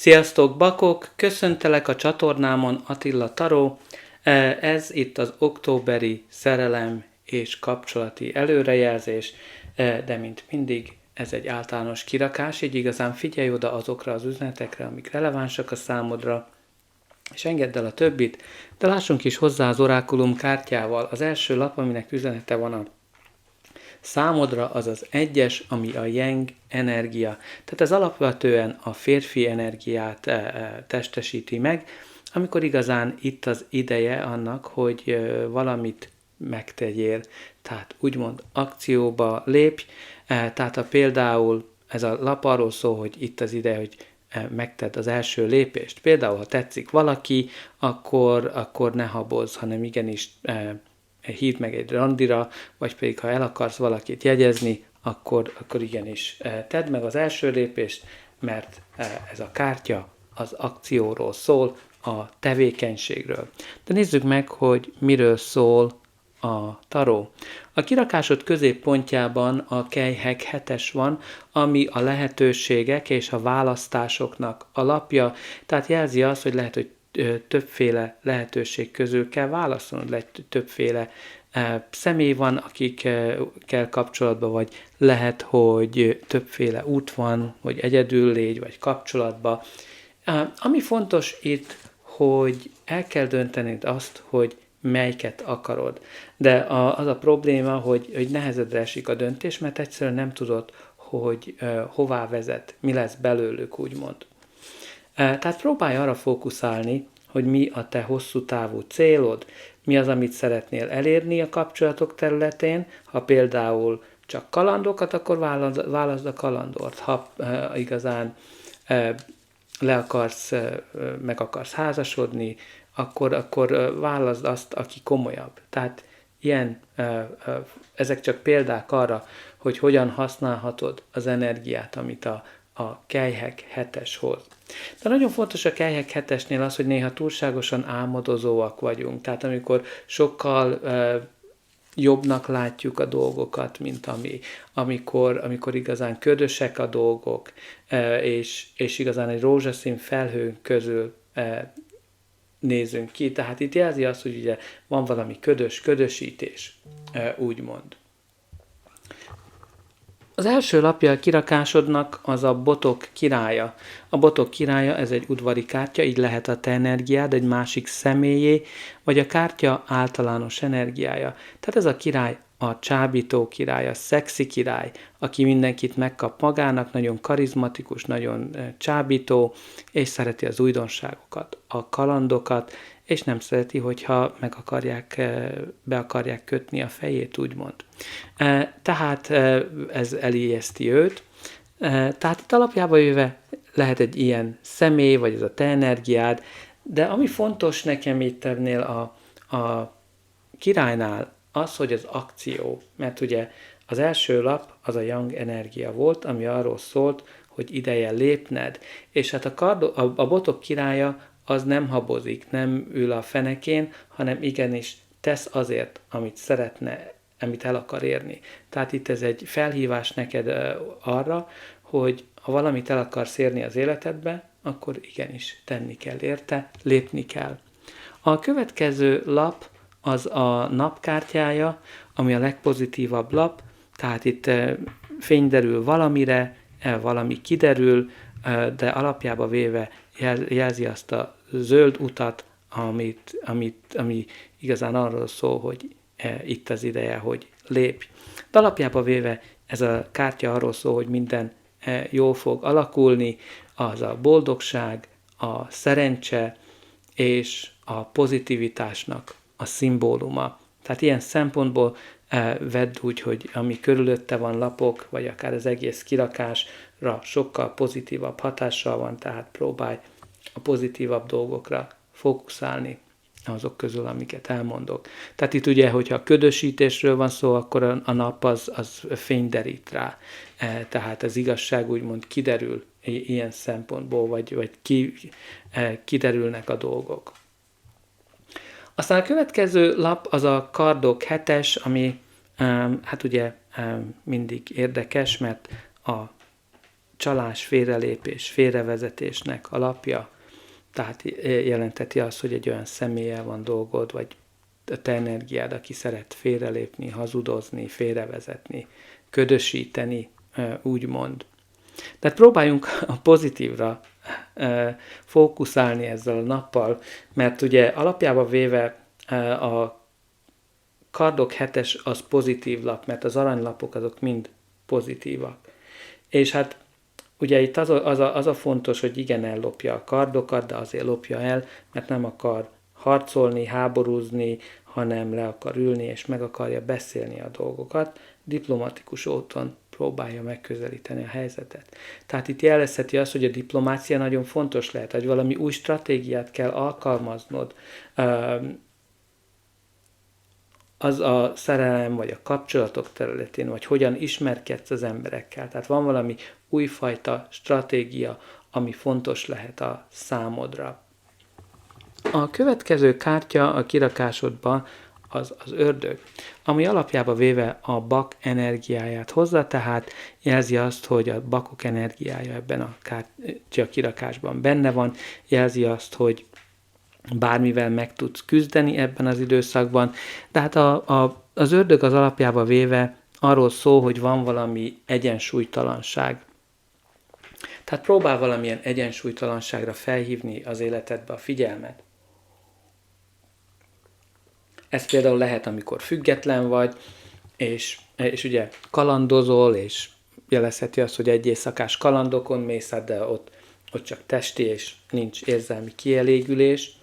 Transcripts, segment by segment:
Sziasztok, bakok! Köszöntelek a csatornámon, Attila Taró. Ez itt az októberi szerelem és kapcsolati előrejelzés, de mint mindig ez egy általános kirakás, így igazán figyelj oda azokra az üzenetekre, amik relevánsak a számodra, és engedd el a többit, de lássunk is hozzá az orákulum kártyával. Az első lap, aminek üzenete van a számodra, az az 1-es, ami a yang energia. Tehát ez alapvetően a férfi energiát testesíti meg, amikor igazán itt az ideje annak, hogy valamit megtegyél. Tehát úgymond akcióba lépj, tehát például ez a lap arról szól, hogy itt az ideje, hogy megtedd az első lépést. Például, ha tetszik valaki, akkor ne habozz, hanem igenis hívd meg egy randira, vagy pedig ha el akarsz valakit jegyezni, akkor igenis tedd meg az első lépést, mert ez a kártya az akcióról szól, a tevékenységről. De nézzük meg, hogy miről szól a taró. A kirakásod középpontjában a kelyhek 7-es van, ami a lehetőségek és a választásoknak alapja, tehát jelzi azt, hogy lehet, hogy többféle lehetőség közül kell válaszolnod, lehet többféle személy van, akikkel kapcsolatban vagy, lehet, hogy többféle út van, hogy egyedül légy, vagy kapcsolatban. Ami fontos itt, hogy el kell döntened azt, hogy melyiket akarod. De az a probléma, hogy nehezedre esik a döntés, mert egyszerűen nem tudod, hogy hová vezet, mi lesz belőlük, úgymond. Tehát próbálj arra fókuszálni, hogy mi a te hosszú távú célod, mi az, amit szeretnél elérni a kapcsolatok területén. Ha például csak kalandokat, akkor válaszd a kalandort. Ha igazán meg akarsz házasodni, akkor válaszd azt, aki komolyabb. Tehát ezek csak példák arra, hogy hogyan használhatod az energiát, amit a kelyhek 7-es hoz. De nagyon fontos a kelyhek 7-esnél az, hogy néha túlságosan álmodozóak vagyunk. Tehát amikor sokkal jobbnak látjuk a dolgokat, mint amikor igazán ködösek a dolgok, és igazán egy rózsaszín felhőn közül nézünk ki. Tehát itt jelzi azt, hogy ugye van valami ködösítés, úgymond. Az első lapja a kirakásodnak az a botok királya. A botok királya, ez egy udvari kártya, így lehet a te energiád egy másik személyé, vagy a kártya általános energiája. Tehát ez a király a csábító király, a szexi király, aki mindenkit megkap magának, nagyon karizmatikus, nagyon csábító, és szereti az újdonságokat, a kalandokat, és nem szereti, hogyha be akarják kötni a fejét, úgymond. Tehát ez elijeszti őt. Tehát itt alapjában jöve lehet egy ilyen személy, vagy ez a te energiád, de ami fontos nekem itt ennél a királynál, az, hogy az akció, mert ugye az első lap az a yang energia volt, ami arról szólt, hogy ideje lépned, és hát a botok királya az nem habozik, nem ül a fenekén, hanem igenis tesz azért, amit szeretne, amit el akar érni. Tehát itt ez egy felhívás neked arra, hogy ha valamit el akarsz érni az életedbe, akkor igenis tenni kell érte, lépni kell. A következő lap az a napkártyája, ami a legpozitívabb lap, tehát itt fény derül valamire, valami kiderül, de alapjába véve jelzi azt a zöld utat, ami igazán arról szól, hogy itt az ideje, hogy lépj. De alapjába véve ez a kártya arról szól, hogy minden jól fog alakulni, az a boldogság, a szerencse és a pozitivitásnak a szimbóluma. Tehát ilyen szempontból vedd úgy, hogy ami körülötte van lapok, vagy akár az egész kirakásra sokkal pozitívabb hatással van, tehát próbálj a pozitívabb dolgokra fókuszálni azok közül, amiket elmondok. Tehát itt ugye, hogyha ködösítésről van szó, akkor a nap az fényderít rá. Tehát az igazság úgymond kiderül ilyen szempontból, vagy kiderülnek a dolgok. Aztán a következő lap az a kardok 7-es, ami hát ugye mindig érdekes, mert a csalás, félrelépés, félrevezetésnek alapja, tehát jelenteti azt, hogy egy olyan személlyel van dolgod, vagy a te energiád, aki szeret félrelépni, hazudozni, félrevezetni, ködösíteni, úgymond. Tehát próbáljunk a pozitívra fókuszálni ezzel a nappal, mert ugye alapjában véve a kardok 7-es az pozitív lap, mert az aranylapok azok mind pozitívak. És hát ugye itt az a fontos, hogy igen, ellopja a kardokat, de azért lopja el, mert nem akar harcolni, háborúzni, hanem le akar ülni, és meg akarja beszélni a dolgokat, diplomatikus úton próbálja megközelíteni a helyzetet. Tehát itt jelezheti azt, hogy a diplomácia nagyon fontos lehet, hogy valami új stratégiát kell alkalmaznod, az a szerelem, vagy a kapcsolatok területén, vagy hogyan ismerkedsz az emberekkel. Tehát van valami újfajta stratégia, ami fontos lehet a számodra. A következő kártya a kirakásodban az ördög, ami alapjába véve a bak energiáját hozza, tehát jelzi azt, hogy a bakok energiája ebben a kártya kirakásban benne van, jelzi azt, hogy bármivel meg tudsz küzdeni ebben az időszakban, de hát az ördög az alapjába véve arról szól, hogy van valami egyensúlytalanság. Tehát próbál valamilyen egyensúlytalanságra felhívni az életedbe a figyelmet. Ez például lehet, amikor független vagy, és ugye kalandozol, és jelezheti azt, hogy egy éjszakás kalandokon mész, de ott csak testi, és nincs érzelmi kielégülés.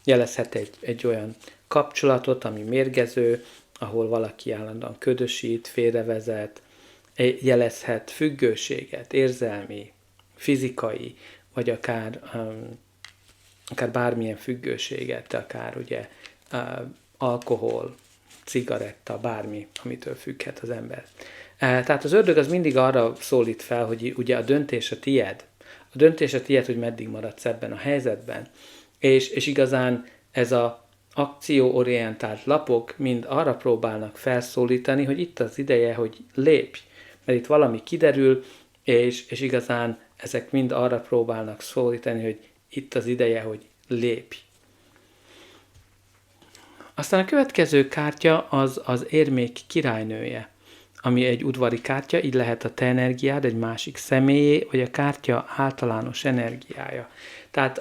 Jelezhet egy olyan kapcsolatot, ami mérgező, ahol valaki állandóan ködösít, félrevezet, jelezhet függőséget, érzelmi, fizikai, vagy akár bármilyen függőséget, akár ugye alkohol, cigaretta, bármi, amitől függhet az ember. Tehát az ördög az mindig arra szólít fel, hogy ugye a döntés a tied. A döntés a tied, hogy meddig maradsz ebben a helyzetben. És igazán ez a akcióorientált lapok mind arra próbálnak felszólítani, hogy itt az ideje, hogy lépj. Mert itt valami kiderül, és igazán ezek mind arra próbálnak szólítani, hogy itt az ideje, hogy lépj. Aztán a következő kártya az érmék királynője, ami egy udvari kártya, így lehet a te energiád egy másik személyé, vagy a kártya általános energiája. Tehát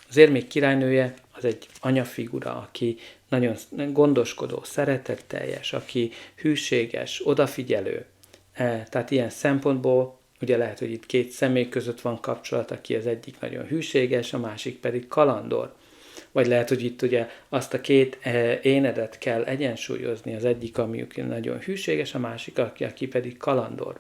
az érmék királynője az egy anyafigura, aki nagyon gondoskodó, szeretetteljes, aki hűséges, odafigyelő. Tehát ilyen szempontból ugye lehet, hogy itt két személy között van kapcsolat, aki az egyik nagyon hűséges, a másik pedig kalandor. Vagy lehet, hogy itt ugye azt a két énedet kell egyensúlyozni, az egyik, ami nagyon hűséges, a másik, aki pedig kalandor.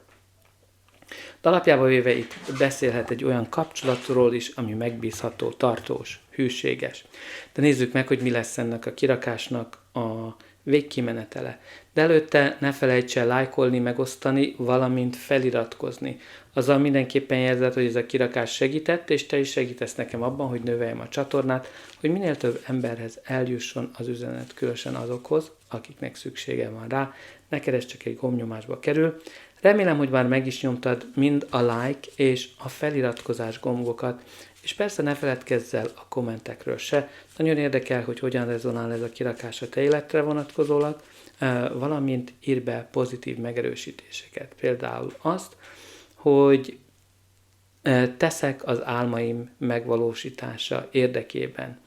De alapjában véve itt beszélhet egy olyan kapcsolatról is, ami megbízható, tartós, hűséges. De nézzük meg, hogy mi lesz ennek a kirakásnak a végkimenetele. De előtte ne felejts el lájkolni, megosztani, valamint feliratkozni. Azzal mindenképpen jelzed, hogy ez a kirakás segített, és te is segítesz nekem abban, hogy növeljem a csatornát, hogy minél több emberhez eljusson az üzenet, különösen azokhoz, akiknek szüksége van rá. Neked ez csak egy gombnyomásba kerül. Remélem, hogy már meg is nyomtad mind a like és a feliratkozás gombokat, és persze ne feledkezz el a kommentekről se. Nagyon érdekel, hogy hogyan rezonál ez a kirakás a te életre vonatkozólag, valamint írj be pozitív megerősítéseket. Például azt, hogy teszek az álmaim megvalósítása érdekében,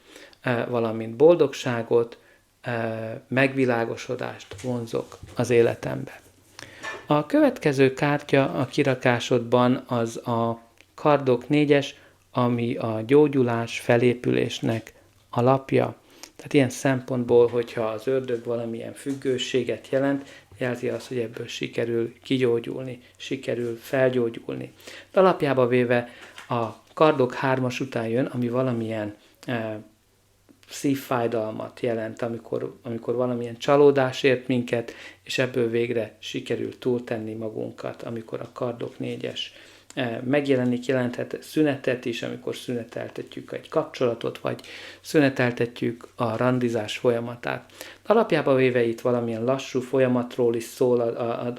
valamint boldogságot, megvilágosodást vonzok az életembe. A következő kártya a kirakásodban az a kardok 4-es, ami a gyógyulás, felépülésnek alapja. Tehát ilyen szempontból, hogyha az ördög valamilyen függőséget jelent, jelzi azt, hogy ebből sikerül kigyógyulni, sikerül felgyógyulni. De alapjába véve a kardok 3-as után jön, ami valamilyen szívfájdalmat jelent, amikor valamilyen csalódás ért minket, és ebből végre sikerül túltenni magunkat, amikor a kardok 4-es megjelenik, jelenthet szünetet is, amikor szüneteltetjük egy kapcsolatot, vagy szüneteltetjük a randizás folyamatát. Alapjában véve itt valamilyen lassú folyamatról is szól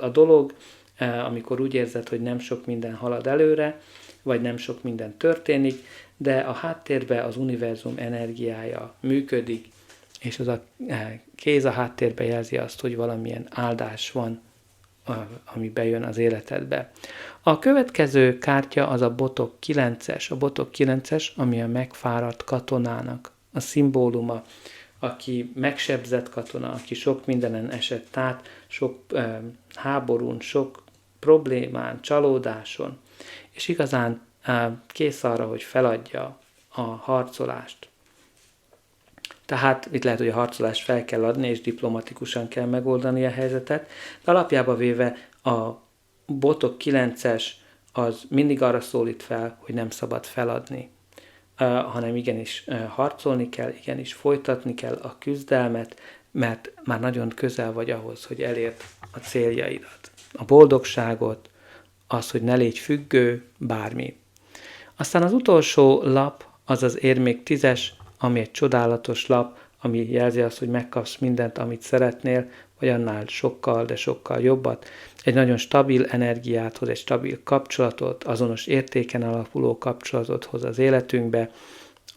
a dolog, amikor úgy érzed, hogy nem sok minden halad előre, vagy nem sok minden történik, de a háttérben az univerzum energiája működik, és az a kéz a háttérbe jelzi azt, hogy valamilyen áldás van, ami bejön az életedbe. A következő kártya az a botok 9-es. A botok 9-es, ami a megfáradt katonának a szimbóluma, aki megsebzett katona, aki sok mindenen esett át, sok háborún, sok problémán, csalódáson, és igazán kész arra, hogy feladja a harcolást. Tehát itt lehet, hogy a harcolást fel kell adni, és diplomatikusan kell megoldani a helyzetet, de alapjába véve a botok 9-es az mindig arra szólít fel, hogy nem szabad feladni, hanem igenis harcolni kell, igenis folytatni kell a küzdelmet, mert már nagyon közel vagy ahhoz, hogy elérd a céljaidat. A boldogságot, az, hogy ne légy függő, bármi. Aztán az utolsó lap, az az érmék 10-es, ami egy csodálatos lap, ami jelzi azt, hogy megkapsz mindent, amit szeretnél, vagy annál sokkal, de sokkal jobbat. Egy nagyon stabil energiát hoz, egy stabil kapcsolatot, azonos értéken alapuló kapcsolatot hoz az életünkbe,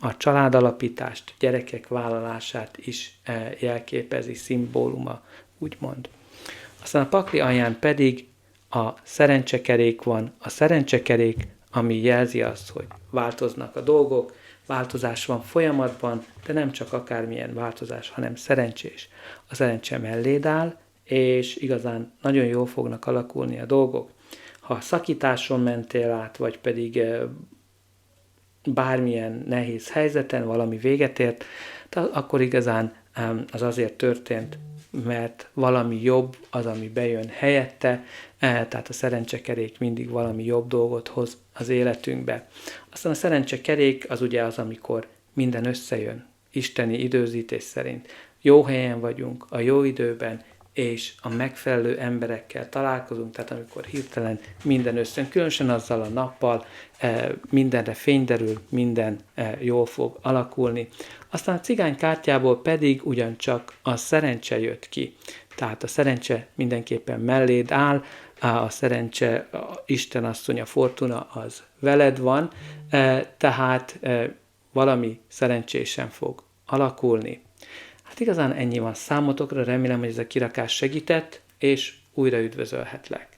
a családalapítást, gyerekek vállalását is jelképezi, szimbóluma, úgymond. Aztán a pakli alján pedig a szerencsekerék van. A szerencsekerék, ami jelzi azt, hogy változnak a dolgok, változás van folyamatban, de nem csak akármilyen változás, hanem szerencsés. A szerencse melléd áll, és igazán nagyon jól fognak alakulni a dolgok. Ha szakításon mentél át, vagy pedig bármilyen nehéz helyzeten valami véget ért, akkor igazán az azért történt, mert valami jobb az, ami bejön helyette, tehát a szerencsekerék mindig valami jobb dolgot hoz az életünkbe. Aztán a szerencsekerék az ugye az, amikor minden összejön, isteni időzítés szerint. Jó helyen vagyunk, a jó időben, és a megfelelő emberekkel találkozunk, tehát amikor hirtelen minden összejön, különösen azzal a nappal, mindenre fény derül, minden jól fog alakulni. Aztán a cigány kártyából pedig ugyancsak a szerencse jött ki. Tehát a szerencse mindenképpen melléd áll, a szerencse, a Isten asszony, a fortuna az veled van, tehát valami szerencsésen fog alakulni. Hát igazán ennyi van számotokra, remélem, hogy ez a kirakás segített, és újra üdvözölhetlek.